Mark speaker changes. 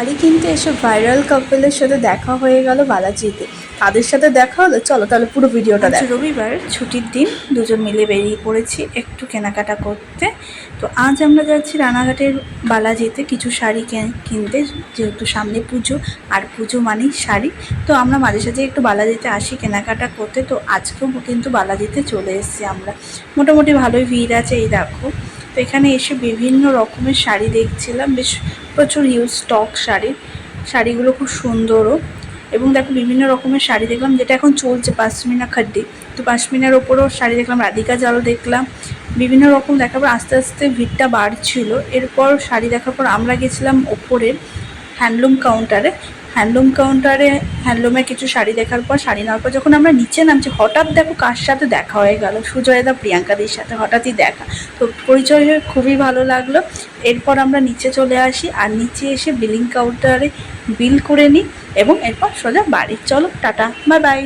Speaker 1: শাড়ি কিনতে এসে ভাইরাল কাপলের সাথে দেখা হয়ে গেল বালাজিতে। তাদের সাথে দেখা হলো, চলো তাহলে পুরো ভিডিওটা দেখো। রবিবার ছুটির দিন, দুজন মিলে বেরিয়ে পড়েছি একটু কেনাকাটা করতে। তো আজ আমরা যাচ্ছি রানাঘাটের বালাজিতে কিছু শাড়ি কিনতে, যেহেতু সামনে পুজো, আর পুজো মানেই শাড়ি। তো আমরা মাঝে সাঝে একটু বালাজিতে আসি কেনাকাটা করতে। তো আজকেও কিন্তু বালাজিতে চলে এসেছি আমরা। মোটামুটি ভালোই ভিড় আছে, এই দেখো। তো এখানে এসে বিভিন্ন রকমের শাড়ি দেখছিলাম, বেশ প্রচুর হিউজ স্টক শাড়িগুলো খুব সুন্দরও। এবং দেখো বিভিন্ন রকমের শাড়ি দেখলাম, যেটা এখন চলছে পাশমিনা খাড্ডি। তো পাশমিনার ওপরও শাড়ি দেখলাম, রাধিকা জাল দেখলাম, বিভিন্ন রকম দেখার পর আস্তে আস্তে ভিড়টা বাড়ছিল। এরপর শাড়ি দেখার পর আমরা গেছিলাম ওপরে হ্যান্ডলুম কাউন্টারে হ্যান্ডলুমের কিছু শাড়ি দেখার পর, শাড়ি নেওয়ার পর যখন আমরা নিচে নামছি, হঠাৎ দেখো কার সাথে দেখা হয়ে গেল, সুজয়দা প্রিয়াঙ্কাদির সাথে হঠাৎই দেখা। তো পরিচয় হয়ে খুবই ভালো লাগলো। এরপর আমরা নিচে চলে আসি, আর নিচে এসে বিলিং কাউন্টারে বিল করে নিই এবং এরপর সোজা বাড়ি। চলো টাটা, বাই বাই।